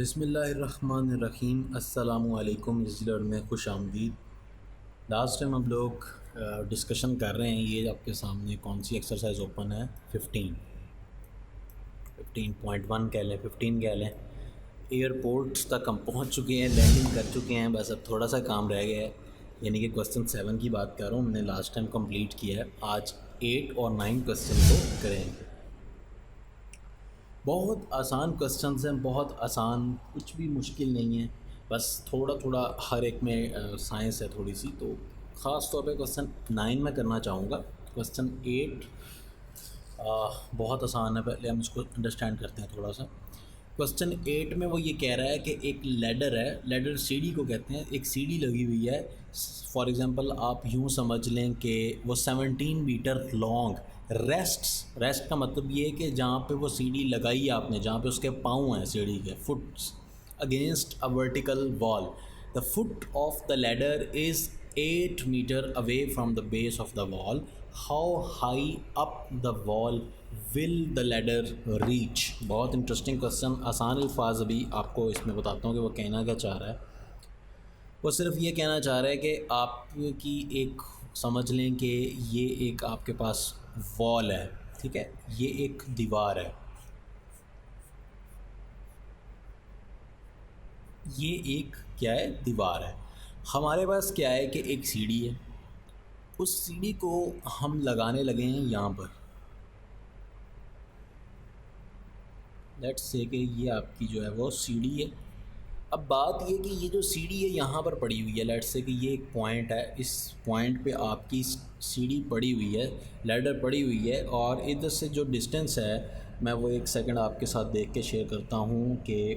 बिस्मिल्लाहिर्रहमानिर्रहीम। अस्सलामुअलैकुम। इस लर्न में खुश आमदीद। लास्ट टाइम हम लोग डिस्कशन कर रहे हैं, ये आपके सामने कौन सी एक्सरसाइज ओपन है, 15.1 कह लें, 15 कह लें। एयरपोर्ट्स तक हम पहुंच चुके हैं, लैंडिंग कर चुके हैं, बस अब थोड़ा सा काम रह गया है। यानी कि क्वेश्चन 7 की बात कर रहा हूँ, हमने लास्ट टाइम कंप्लीट किया है। आज 8 और 9 क्वेश्चन को करेंगे। बहुत आसान क्वेश्चंस हैं, बहुत आसान, कुछ भी मुश्किल नहीं है। बस थोड़ा थोड़ा हर एक में साइंस है थोड़ी सी। तो ख़ास तौर पे क्वेश्चन 9 में करना चाहूँगा। क्वेश्चन 8 बहुत आसान है, पहले हम इसको अंडरस्टैंड करते हैं थोड़ा सा। क्वेश्चन 8 में वो ये कह रहा है कि एक लैडर है, लैडर सीढ़ी को कहते हैं, एक सीढ़ी लगी हुई है। फॉर एग्ज़ाम्पल आप यूँ समझ लें कि वो 17 मीटर लॉन्ग रेस्ट का मतलब ये है कि जहाँ पे वो सीढ़ी लगाई आपने, जहाँ पे उसके पाँव हैं सीढ़ी के, foots against a vertical wall. The foot of the ladder is 8 metre away from the base of the wall. How high up the wall will the ladder reach. बहुत इंटरेस्टिंग क्वेश्चन। आसान अल्फाज अभी आपको इसमें बताता हूँ कि वो कहना क्या चाह रहा है। वो सिर्फ ये कहना चाह रहा है कि आपकी एक, समझ लें कि ये एक आपके पास वॉल है, ठीक है, ये एक दीवार है, ये एक क्या है, दीवार है। हमारे पास क्या है कि एक सीढ़ी है, उस सीढ़ी को हम लगाने लगे हैं यहाँ पर। लेट्स से कि ये आपकी जो है वो सीढ़ी है। अब बात ये कि ये जो सीढ़ी है यहाँ पर पड़ी हुई है, लेट्स से कि ये एक पॉइंट है, इस पॉइंट पे आपकी सीढ़ी पड़ी हुई है, लैडर पड़ी हुई है, और इधर से जो डिस्टेंस है, मैं वो एक सेकंड आपके साथ देख के शेयर करता हूँ कि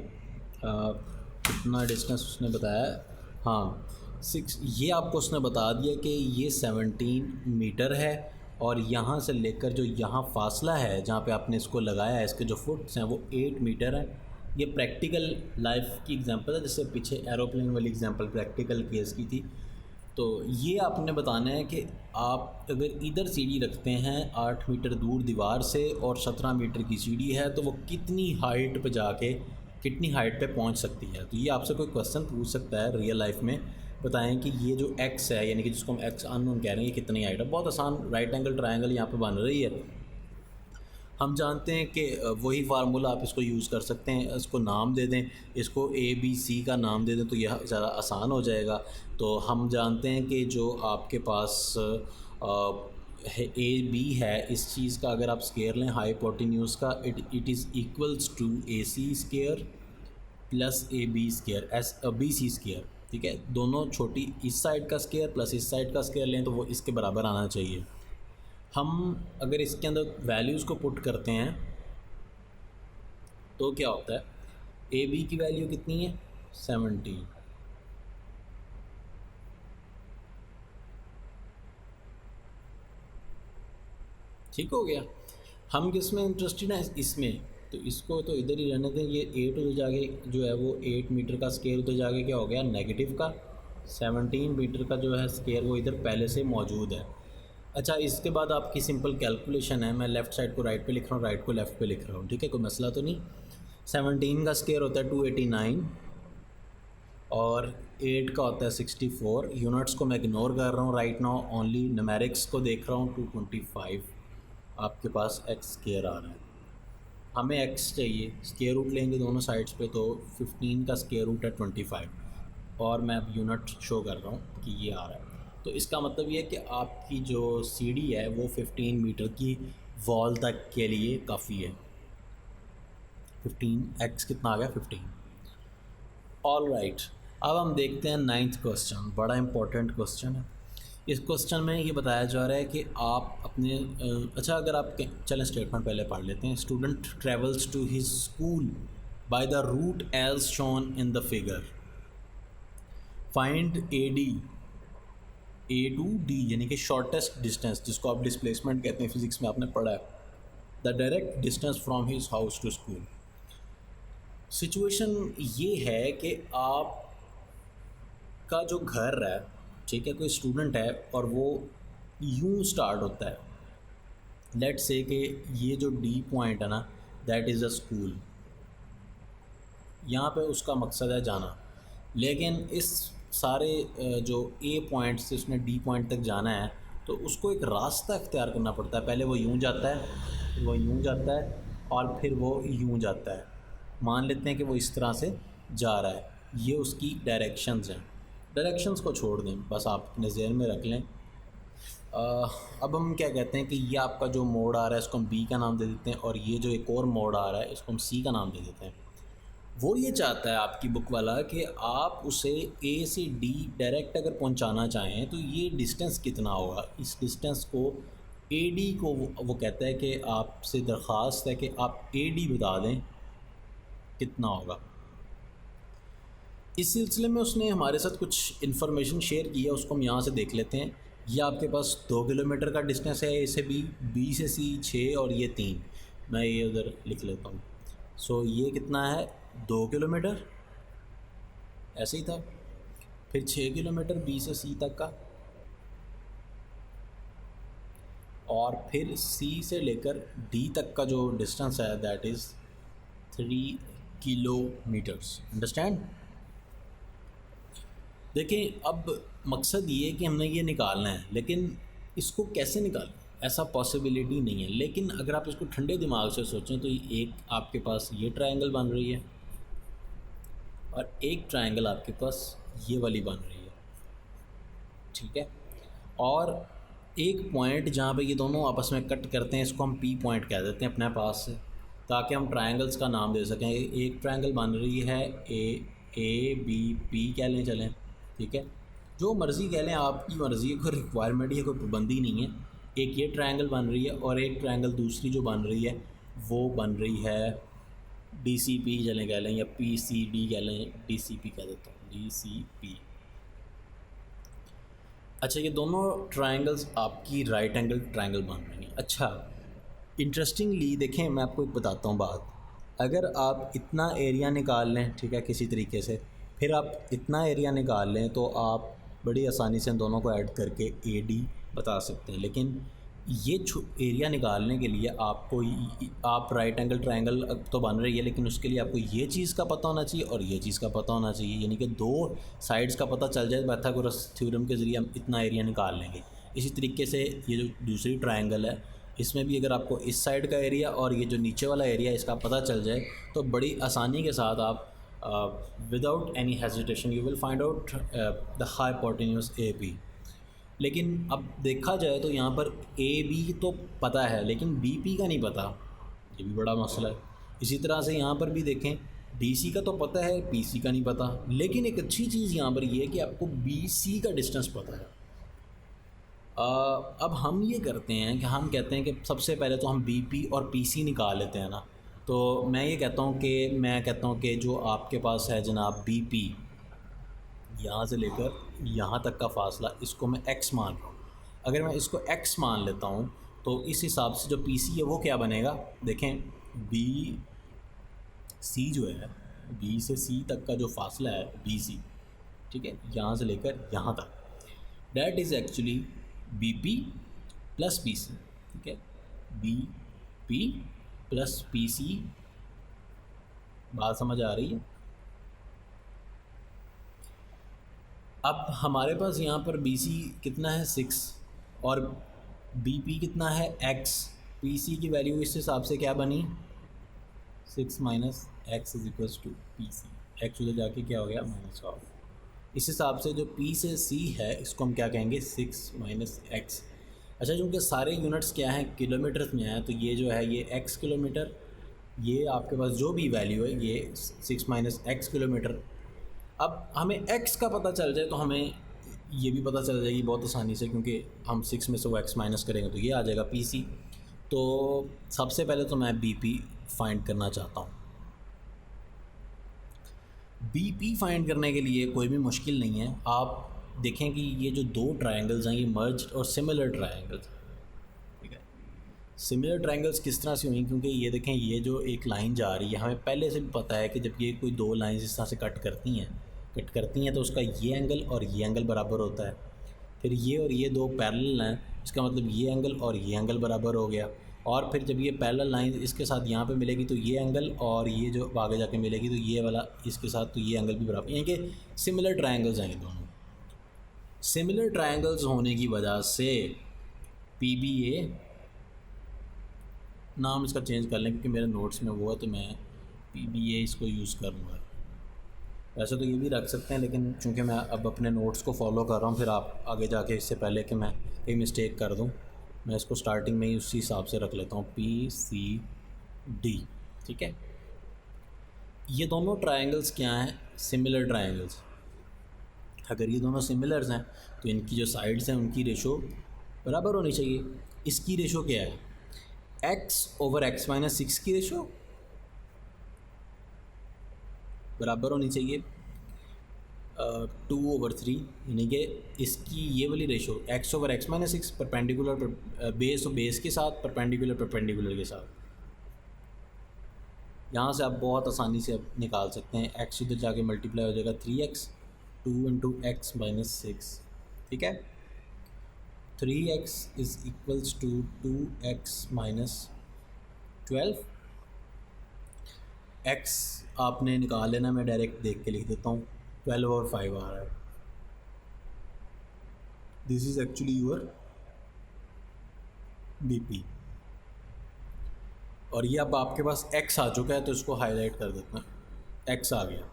कितना डिस्टेंस उसने बताया। हाँ, 6, ये आपको उसने बता दिया कि ये 17 मीटर है, और यहाँ से लेकर जो यहाँ फासला है जहाँ पे आपने इसको लगाया है, इसके जो फुट्स हैं वो 8 मीटर है। ये प्रैक्टिकल लाइफ की एग्जांपल है, जैसे पीछे एरोप्लेन वाली एग्जांपल प्रैक्टिकल केस की थी। तो ये आपने बताना है कि आप अगर इधर सीढ़ी रखते हैं 8 मीटर दूर दीवार से और 17 मीटर की सीढ़ी है, तो वो कितनी हाइट पे जाके, कितनी हाइट पे पहुंच सकती है। तो ये आपसे कोई क्वेश्चन पूछ सकता है रियल लाइफ में, बताएं कि ये जो एक्स है, यानी कि जिसको हम एक्स अननोन कह रहे हैं, ये कितनी हाइट है। बहुत आसान, राइट एंगल ट्रायंगल यहाँ पे बन रही है। हम जानते हैं कि वही फार्मूला आप इसको यूज़ कर सकते हैं, इसको नाम दे दें, इसको ए बी सी का नाम दे दें, तो यह ज़्यादा आसान हो जाएगा। तो हम जानते हैं कि जो आपके पास ए बी है, इस चीज़ का अगर आप स्केयर लें हाइपोटेन्यूज का, it is equals to A C square plus A B square, S B C square, ठीक है। दोनों छोटी इस साइड का स्केयर प्लस इस साइड का स्केयर लें तो वो इसके बराबर आना चाहिए। हम अगर इसके अंदर वैल्यूज़ को पुट करते हैं तो क्या होता है, ए बी की वैल्यू कितनी है, 17, ठीक हो गया। हम किस में इंटरेस्टेड हैं, इसमें, तो इसको तो इधर ही रहने दें। ये 8 उधर जाके जो है वो 8 मीटर का स्केयर उधर जाके क्या हो गया, नेगेटिव का। 17 मीटर का जो है स्केयर वो इधर पहले से मौजूद है। अच्छा, इसके बाद आपकी सिंपल कैलकुलेशन है, मैं लेफ़्ट साइड को राइट पे लिख रहा हूँ, राइट को लेफ़्ट पे लिख रहा हूँ, ठीक है, कोई मसला तो नहीं। 17 का स्केयर होता है 289 और 8 का होता है 64। यूनिट्स को मैं इग्नोर कर रहा हूँ राइट नाउ, ओनली न्यूमेरिक्स को देख रहा हूँ। 225 आपके पास एक्स स्केयर आ रहा है। हमें एक्स चाहिए, स्केयर रूट लेंगे दोनों साइड्स पे, तो 15 का स्केयर रूट है 25, और मैं अब यूनिट शो कर रहा हूँ कि ये आ रहा है। तो इसका मतलब ये है कि आपकी जो सीढ़ी है वो 15 मीटर की वॉल तक के लिए काफ़ी है। 15 एक्स कितना आ गया, 15। ऑल राइट, अब हम देखते हैं 9th क्वेश्चन। बड़ा इंपॉर्टेंट क्वेश्चन है। इस क्वेश्चन में ये बताया जा रहा है कि आप अपने अच्छा, अगर आप चलें स्टेटमेंट पहले पढ़ लेते हैं। Student travels to his school by the route as shown in the figure. Find A D, A to D यानी कि शॉर्टेस्ट डिस्टेंस, जिसको आप डिस्प्लेसमेंट कहते हैं, फिजिक्स में आपने पढ़ा है। The direct distance from his house to school. Situation ये है कि आपका जो घर है, ठीक है, कोई स्टूडेंट है और वो यूं स्टार्ट होता है। लेट्स से कि ये जो डी पॉइंट है ना, दैट इज़ अ स्कूल। यहाँ पे उसका मकसद है जाना। लेकिन इस सारे जो ए पॉइंट से उसने डी पॉइंट तक जाना है तो उसको एक रास्ता इख्तियार करना पड़ता है। पहले वो यूँ जाता है, फिर वो यूँ जाता है और फिर वो यूँ जाता है। मान लेते हैं कि वो इस तरह से जा रहा है, ये उसकी डायरेक्शंस हैं। डायरेक्शंस को छोड़ दें, बस आप अपने ज़हन में रख लें। अब हम क्या कहते हैं कि ये आपका जो मोड आ रहा है इसको हम बी का नाम दे देते हैं, और ये जो एक और मोड आ रहा है इसको हम सी का नाम दे देते हैं। वो ये चाहता है आपकी बुक वाला कि आप उसे ए से डी डायरेक्ट अगर पहुंचाना चाहें तो ये डिस्टेंस कितना होगा। इस डिस्टेंस को ए डी को वो कहता है कि आपसे दरख्वास्त है कि आप ए डी बता दें कितना होगा। इस सिलसिले में उसने हमारे साथ कुछ इन्फॉर्मेशन शेयर की है, उसको हम यहाँ से देख लेते हैं। ये आपके पास 2 किलोमीटर का डिस्टेंस है ए से बी से सी 6 और ये 3। मैं ये उधर लिख लेता हूँ। सो ये कितना है 2 किलोमीटर, ऐसे ही था। फिर 6 किलोमीटर बी से सी तक का, और फिर सी से लेकर डी तक का जो डिस्टेंस है दैट इज़ 3 किलोमीटर्स। अंडरस्टैंड। देखें, अब मकसद ये है कि हमने ये निकालना है, लेकिन इसको कैसे निकालें ऐसा पॉसिबिलिटी नहीं है। लेकिन अगर आप इसको ठंडे दिमाग से सोचें तो एक आपके पास ये ट्रायंगल बन रही है और एक ट्रायंगल आपके पास ये वाली बन रही है, ठीक है। और एक पॉइंट जहाँ पे ये दोनों आपस में कट करते हैं इसको हम पी पॉइंट कह देते हैं अपने पास से, ताकि हम ट्रायंगल्स का नाम दे सकें। एक ट्रायंगल बन रही है ए बी पी कह लें, चलें, ठीक है, जो मर्ज़ी कह लें, आपकी मर्ज़ी है, कोई रिक्वायरमेंट है, कोई पाबंदी नहीं है। एक ये ट्रायंगल बन रही है और एक ट्रायंगल दूसरी जो बन रही है वो बन रही है डी सी पी चलें कह लें, या पी सी डी कह लें, डी सी पी कह देता हूँ, डी सी पी। अच्छा, ये दोनों ट्रायंगल्स आपकी राइट एंगल ट्रायंगल बन रही हैं। अच्छा, इंटरेस्टिंगली देखें, मैं आपको एक बताता हूँ बात। अगर आप इतना एरिया निकाल लें, ठीक है, किसी तरीके से, फिर आप इतना एरिया निकाल लें तो आप बड़ी आसानी से इन दोनों को ऐड करके ए डी बता सकते हैं। लेकिन ये एरिया निकालने के लिए आपको आप राइट एंगल ट्रायंगल तो बन रही है, लेकिन उसके लिए आपको ये चीज़ का पता होना चाहिए और ये चीज़ का पता होना चाहिए, यानी कि 2 साइड्स का पता चल जाए। पाइथागोरस थ्योरम के ज़रिए हम इतना एरिया निकाल लेंगे। इसी तरीके से ये जो दूसरी ट्रायंगल है इसमें भी अगर आपको इस साइड का एरिया और ये जो नीचे वाला एरिया इसका पता चल जाए तो बड़ी आसानी के साथ आप without any hesitation you will find out the hypotenuse A B. लेकिन अब देखा जाए तो यहाँ पर ए बी तो पता है लेकिन बी पी का नहीं पता, ये भी बड़ा मसला है। इसी तरह से यहाँ पर भी देखें, डी सी का तो पता है, पी सी का नहीं पता। लेकिन एक अच्छी चीज़ यहाँ पर ये है कि आपको बी सी का डिस्टेंस पता है। अब हम ये करते हैं कि हम कहते हैं कि सबसे पहले तो हम बी पी और पी सी निकाल लेते हैं ना। तो मैं कहता हूँ कि जो आपके पास है जनाब बी पी, यहाँ से लेकर यहाँ तक का फासला, इसको मैं x मान रहा हूँ। अगर मैं इसको x मान लेता हूँ तो इस हिसाब से जो पी सी है वो क्या बनेगा, देखें, बी सी जो है, बी से सी तक का जो फासला है बी सी, ठीक है, यहाँ से लेकर यहाँ तक, that is actually B P plus P C, ठीक है, B P plus P C. बात समझ आ रही है। अब हमारे पास यहाँ पर बी सी कितना है 6 और बी पी कितना है x। पी सी की वैल्यू इस हिसाब से क्या बनी, 6 minus x is equals to P C. X उधर जाके क्या हो गया -12। इस हिसाब से जो पी से सी है इसको हम क्या कहेंगे 6 माइनस एक्स। अच्छा, चूँकि सारे यूनिट्स क्या हैं किलोमीटर में हैं तो ये जो है ये x किलोमीटर, ये आपके पास जो भी वैल्यू है ये 6 माइनस एक्स किलोमीटर। अब हमें x का पता चल जाए तो हमें ये भी पता चल जाएगी बहुत आसानी से, क्योंकि हम 6 में से वो x माइनस करेंगे तो ये आ जाएगा pc। तो सबसे पहले तो मैं bp फाइंड करना चाहता हूँ। bp फाइंड करने के लिए कोई भी मुश्किल नहीं है। आप देखें कि ये जो 2 ट्रायंगल्स हैं ये मर्ज्ड और सिमिलर ट्रायंगल्स, ठीक है। सिमिलर ट्रायंगल्स किस तरह से हुई, क्योंकि ये देखें, ये जो एक लाइन जा रही है हमें पहले से भी पता है कि जब ये कोई 2 लाइंस इस तरह से कट करती हैं तो उसका ये एंगल और ये एंगल बराबर होता है। फिर ये और ये 2 पैरेलल हैं, इसका मतलब ये एंगल और ये एंगल बराबर हो गया। और फिर जब ये पैरेलल लाइन इसके साथ यहाँ पे मिलेगी तो ये एंगल, और ये जो आगे जाके मिलेगी तो ये वाला इसके साथ, तो ये एंगल भी बराबर, यानी कि सिमिलर ट्रायंगल्स हैं ये दोनों। सिमिलर ट्रायंगल्स होने की वजह से PBA, नाम इसका चेंज कर लें क्योंकि मेरे नोट्स में वो है तो मैं PBA इसको यूज़ करूँगा। वैसे तो ये भी रख सकते हैं, लेकिन चूँकि मैं अब अपने नोट्स को फॉलो कर रहा हूँ, फिर आप आगे जाके इससे पहले कि मैं कोई मिस्टेक कर दूँ, मैं इसको स्टार्टिंग में ही उसी हिसाब से रख लेता हूँ, PCD। ठीक है, ये दोनों ट्रायंगल्स क्या हैं? Similar triangles. अगर ये दोनों सिमिलर्स हैं तो इनकी जो साइड्स हैं उनकी रेशो बराबर होनी चाहिए। इसकी रेशो क्या है? x/x-6 की रेशो बराबर होनी चाहिए 2/3, यानी कि इसकी ये वाली रेशो x/x-6 परपेंडिकुलर बेस और बेस के साथ, परपेंडिकुलर के साथ। यहाँ से आप बहुत आसानी से अब निकाल सकते हैं। x इधर जाके मल्टीप्लाई हो जाएगा 3x, 2 × x-6। ठीक है, 3x = 2x-12। x आपने निकाल लेना, मैं डायरेक्ट देख के लिख देता हूँ, 12/5 आ रहा है। This is actually your BP। और ये अब आपके पास x आ चुका है तो इसको हाईलाइट कर देते हैं, x आ गया।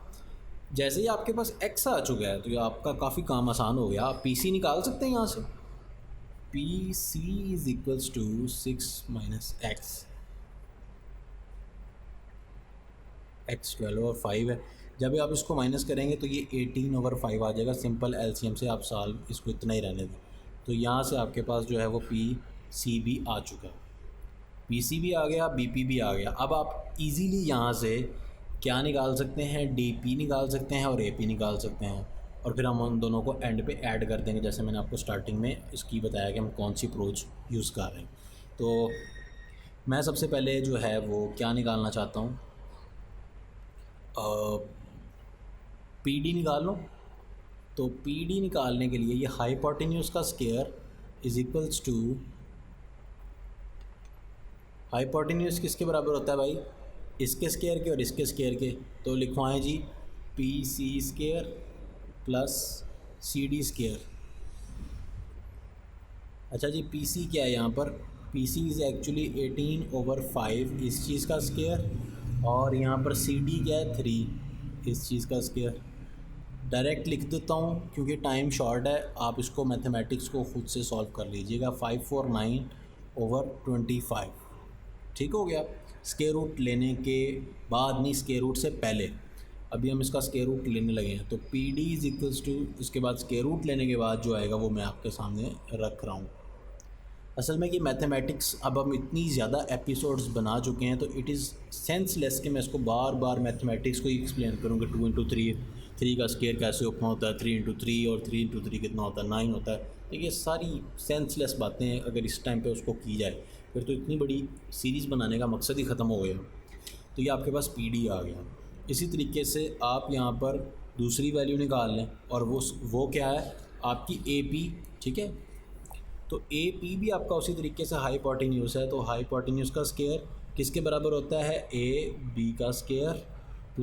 जैसे ही आपके पास x आ चुका है तो ये आपका काफ़ी काम आसान हो गया। आप PC निकाल सकते हैं यहाँ से। PC = 6 - x। x 12/5 है। जब आप इसको माइनस करेंगे तो ये 18/5 आ जाएगा। सिंपल LCM से आप सॉल्व इसको इतना ही रहने दें। तो यहाँ से आपके पास जो है वो PCB आ चुका है, PC भी आ गया, BP भी आ गया। अब आप इजीली यहाँ से क्या निकाल सकते हैं? DP निकाल सकते हैं और AP निकाल सकते हैं, और फिर हम उन दोनों को एंड पे ऐड कर देंगे, जैसे मैंने आपको स्टार्टिंग में इसकी बताया कि हम कौन सी अप्रोच यूज़ कर रहे हैं। तो मैं सबसे पहले जो है वो क्या निकालना चाहता हूँ, PD निकाल लो। तो PD निकालने के लिए ये हाइपोटेन्यूज का स्क्वायर = हाइपोटेन्यूज किसके बराबर होता है भाई? इसके स्क्वायर के और इसके स्क्वायर के। तो लिखवाएं जी PC² + CD²। अच्छा जी, PC क्या है यहाँ पर? PC इज़ एक्चुअली 18/5 इस चीज़ का स्क्वायर, और यहाँ पर CD क्या है? 3 इस चीज़ का स्क्वायर। डायरेक्ट लिख देता हूँ क्योंकि टाइम शॉर्ट है, आप इसको मैथमेटिक्स को खुद से सॉल्व कर लीजिएगा। 549/25। ठीक हो गया। स्क्वायर रूट लेने के बाद नहीं, स्क्वायर रूट से पहले, अभी हम इसका स्क्वायर रूट लेने लगे हैं। तो PD = इसके बाद स्क्वायर रूट लेने के बाद जो आएगा वो मैं आपके सामने रख रहा हूँ। असल में कि मैथमेटिक्स अब हम इतनी ज़्यादा एपिसोड्स बना चुके हैं तो इट इज़ सेंसलेस कि मैं इसको बार बार मैथमेटिक्स को ही एक्सप्लेन करूँ कि 2 × 3 का स्क्वायर कैसे ओपन होता है, 3 × 3 और 3 × 3 कितना होता है? 9 होता है। तो ये सारी सेंसलेस बातें अगर इस टाइम पे उसको की जाए फिर तो इतनी बड़ी सीरीज़ बनाने का मकसद ही ख़त्म हो गया। तो ये आपके पास PD आ गया। इसी तरीके से आप यहाँ पर दूसरी वैल्यू निकाल लें, और वो क्या है? आपकी AP। ठीक है, तो AP भी आपका उसी तरीके से हाइपोटेन्यूज है। तो हाइपोटेन्यूज का स्क्वायर किसके बराबर होता है? AB का स्क्वायर +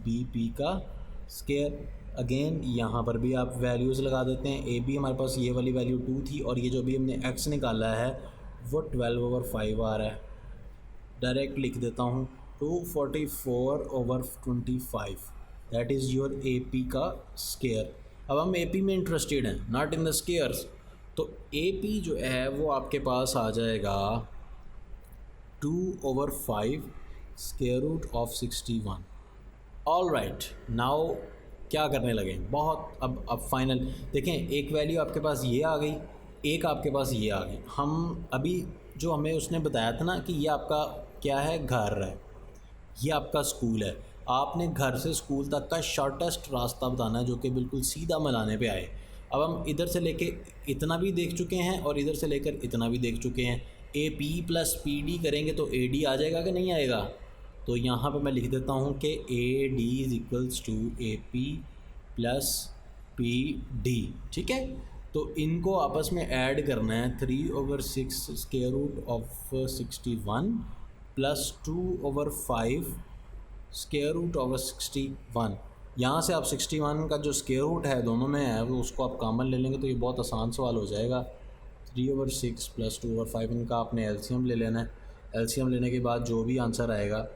BP का स्क्वायर। अगेन यहाँ पर भी आप वैल्यूज़ लगा देते हैं। AB हमारे पास ये वाली वैल्यू 2 थी, और ये जो भी हमने x निकाला है वो 12/5 आ रहा है। डायरेक्ट लिख देता हूँ 244/25, दैट इज़ योर AP का स्क्वायर। अब हम AP में इंटरेस्टेड हैं, नॉट इन द स्क्वायर्स। तो AP जो है वो आपके पास आ जाएगा 2/5 √61। ऑल राइट, नाउ क्या करने लगे? बहुत अब फाइनल देखें, एक वैल्यू आपके पास ये आ गई, एक आपके पास ये आ गई। हम अभी जो हमें उसने बताया था ना कि ये आपका क्या है? घर है, ये आपका स्कूल है। आपने घर से स्कूल तक का शॉर्टेस्ट रास्ता बताना है जो कि बिल्कुल सीधा मलाने पे आए। अब हम इधर से लेके इतना भी देख चुके हैं और इधर से लेकर इतना भी देख चुके हैं। AP + PD करेंगे तो AD आ जाएगा कि नहीं आएगा? तो यहाँ पे मैं लिख देता हूँ कि AD = AP + PD। ठीक है, तो इनको आपस में ऐड करना है 3/6 स्क्वायर रूट ऑफ 61 प्लस 2/5 स्क्वायर रूट ऑफ 61। यहाँ से आप 61 का जो स्क्वायर रूट है दोनों में है वो उसको आप कॉमन ले लेंगे तो ये बहुत आसान सवाल हो जाएगा। 3/6 प्लस 2/5 इनका आपने एलसीएम ले लेना है। एलसीएम लेने के बाद जो भी आंसर आएगा।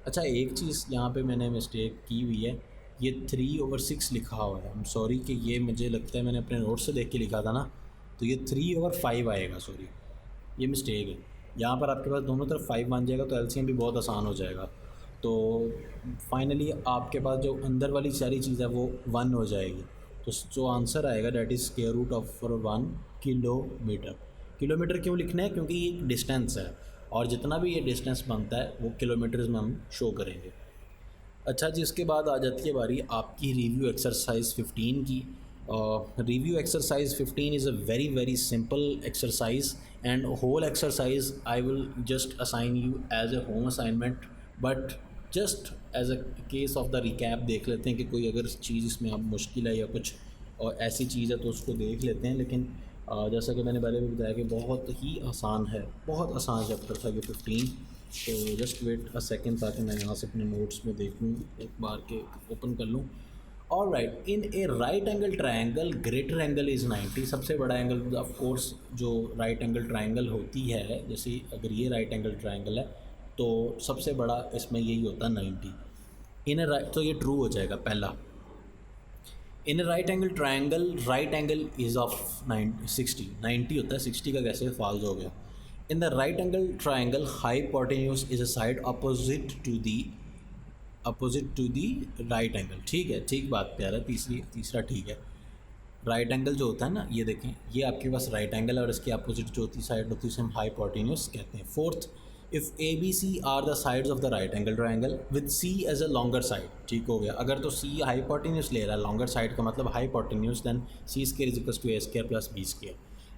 अच्छा एक चीज़ यहाँ पे मैंने मिस्टेक की हुई है, ये 3/6 लिखा हुआ है। आई एम सॉरी कि ये मुझे लगता है मैंने अपने नोट से देख के लिखा था ना, तो ये 3/5 आएगा। सॉरी ये मिस्टेक है। यहाँ पर आपके पास दोनों तरफ 5 बन जाएगा तो एलसीएम भी बहुत आसान हो जाएगा। तो फाइनली आपके पास जो अंदर वाली सारी चीज़ है वो 1 हो जाएगी। तो जो आंसर आएगा that is square root of 1 kilometre. Kilometre क्यों लिखना है? क्योंकि ये एक डिस्टेंस है और जितना भी ये डिस्टेंस बनता है वो किलोमीटर्स में हम शो करेंगे। अच्छा जी, इसके बाद आ जाती है बारी आपकी रिव्यू एक्सरसाइज 15 की। Review exercise 15 is a very very simple exercise and whole exercise I will just assign you as a home assignment, but just as a case of the recap देख लेते हैं कि कोई अगर चीज़ इसमें अब मुश्किल है या कुछ और ऐसी चीज़ है तो उसको देख लेते हैं। लेकिन जैसा कि मैंने पहले भी बताया कि बहुत ही आसान है, बहुत आसान चैप्टर था ये 15। तो जस्ट वेट अ सेकेंड ताकि मैं यहाँ से अपने नोट्स में देख लूँ, एक बार के ओपन कर लूँ। और right, in a right angle triangle greater angle is 90। सबसे बड़ा एंगल ऑफ कोर्स जो राइट एंगल ट्राइंगल होती है, जैसे अगर ये राइट एंगल ट्राइंगल है तो सबसे बड़ा इसमें यही होता है 90। इन ए राइट, तो ये ट्रू हो जाएगा पहला। In a right angle triangle right angle is of 60 होता है, 60 का कैसे फॉल्स हो गया। In the right angle triangle hypotenuse is a side opposite to the right angle. ठीक है, ठीक बात प्यारा, तीसरा ठीक है। राइट एंगल जो होता है ना, ये देखें, ये आपके पास राइट एंगल है और इसके अपोजिट जो होती साइड होती है उसे हम हाइपोटेन्यूज कहते हैं। Fourth, if A B C are the sides of the right angle triangle with C as a longer side. ठीक हो गया। अगर तो सी हाइपोटेन्यूज ले रहा है, लॉन्गर साइड का मतलब hypotenuse, then C square is equal to A square plus B square.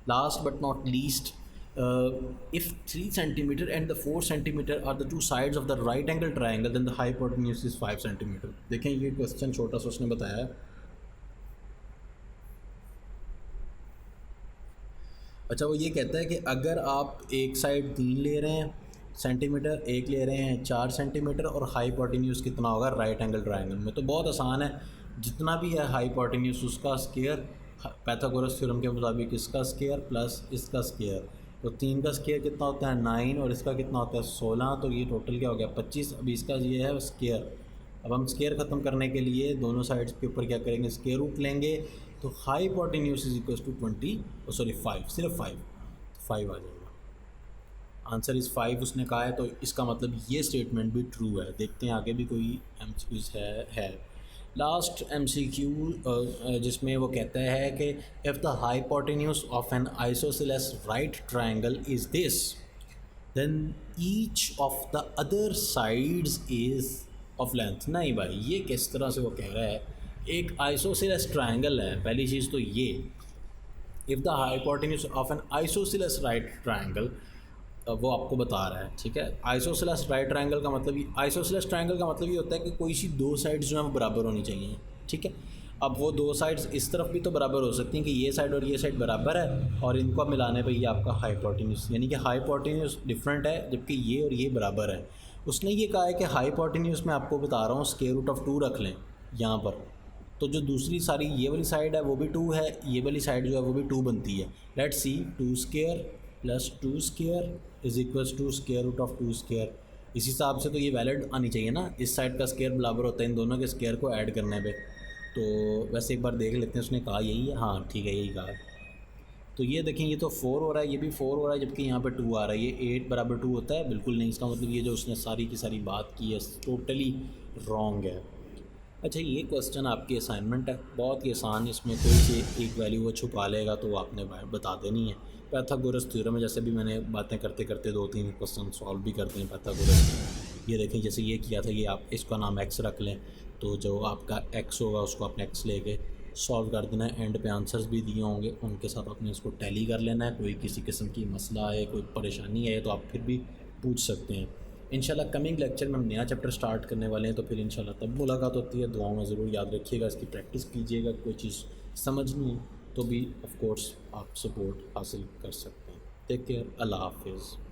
Last but not least, if 3 centimeter and the 4 centimeter are the two sides of the right angle triangle, then the hypotenuse is 5 centimeter। देखें ये question छोटा सा उसने बताया है। अच्छा, वो ये कहता है कि अगर आप एक साइड 3 ले रहे हैं सेंटीमीटर, एक ले रहे हैं 4 सेंटीमीटर, और हाइपोटेन्यूज कितना होगा राइट एंगल ट्राइंगल में, तो बहुत आसान है। जितना भी है हाइपोटेन्यूज उसका स्क्वायर, पाइथागोरस थ्योरम के मुताबिक इसका स्क्वायर प्लस इसका स्क्वायर, तो 3 का स्क्वायर कितना होता है 9 और इसका कितना होता है 16, तो ये टोटल क्या हो गया 25। अभी इसका ये है स्क्वायर। अब हम स्क्वायर ख़त्म करने के लिए दोनों साइड्स के ऊपर क्या करेंगे, स्क्वायर रूट लेंगे, तो हाइपोटेन्यूज इज इक्वल टू 5, सिर्फ 5 आ जाएगा। आंसर इज़ 5 उसने कहा है, तो इसका मतलब ये स्टेटमेंट भी ट्रू है। देखते हैं आगे भी कोई एमसीक्यूज है। लास्ट एमसीक्यू जिसमें वो कहता है कि if the hypotenuse of an isosceles right triangle is this, then each of the other sides is of length. नहीं भाई, ये किस तरह से वो कह रहा है, एक आइसोसेलेस ट्राइंगल है, पहली चीज़ तो ये, if the hypotenuse of an isosceles right triangle, वो आपको बता रहा है। ठीक है, आइसोसेलेस राइट ट्राइंगल का मतलब, आइसोसेलेस ट्राइंगल का मतलब ये होता है कि कोई सी दो साइड्स जो है वो बराबर होनी चाहिए। ठीक है, अब वो दो साइड्स इस तरफ भी तो बराबर हो सकती हैं कि ये साइड और ये साइड बराबर है, और इनको अब मिलाने पे ये आपका हाइपोटेन्यूज, यानी कि हाइपोटेन्यूज डिफरेंट है जबकि ये और ये बराबर है। उसने ये कहा है कि हाइपोटेन्यूज मैं आपको बता रहा हूँ स्क्वायर रूट ऑफ 2 रख लें यहाँ पर, तो जो दूसरी सारी ये वाली साइड है वो भी 2 है, ये वाली साइड जो है वो भी 2 बनती है। Let's see, 2 square plus 2 square is equals to square root of 2 square. इस हिसाब से तो ये वैलिड आनी चाहिए ना, इस साइड का स्क्वायर बराबर होता है इन दोनों के स्क्वायर को ऐड करने पे। तो वैसे एक बार देख लेते हैं, उसने कहा यही है, हाँ ठीक है यही कहा। तो ये देखें, ये तो 4 हो रहा है, ये भी 4 हो रहा है, जबकि यहाँ पे 2 आ रहा है। ये 8 बराबर 2 होता है? बिल्कुल नहीं। इसका मतलब ये जो उसने सारी की सारी बात की है टोटली रॉन्ग है। अच्छा, ये क्वेश्चन आपकी असाइनमेंट है, बहुत ही आसान। इसमें कोई सी एक वैल्यू वो छुपा लेगा तो आपने बता देनी है। पाइथागोरस थ्योरम में जैसे भी मैंने बातें करते करते 2-3 क्वेश्चन सॉल्व भी करते हैं पाइथागोरस। ये देखें, जैसे ये किया था, ये आप इसका नाम x रख लें, तो जो आपका x होगा उसको आपने x लेके सॉल्व कर देना है। एंड पे आंसर्स भी दिए होंगे, उनके साथ आपने इसको टैली कर लेना है। कोई किसी किस्म की मसला है, कोई परेशानी है तो आप फिर भी पूछ सकते हैं। इंशाल्लाह कमिंग लेक्चर में हम नया चैप्टर स्टार्ट करने वाले हैं, तो फिर इंशाल्लाह तब मुलाकात होती है। दुआओं में ज़रूर याद रखिएगा, इसकी प्रैक्टिस कीजिएगा। कोई चीज़ समझ नहीं है तो भी ऑफ कोर्स आप सपोर्ट हासिल कर सकते हैं। टेक केयर, अल्लाह हाफिज़।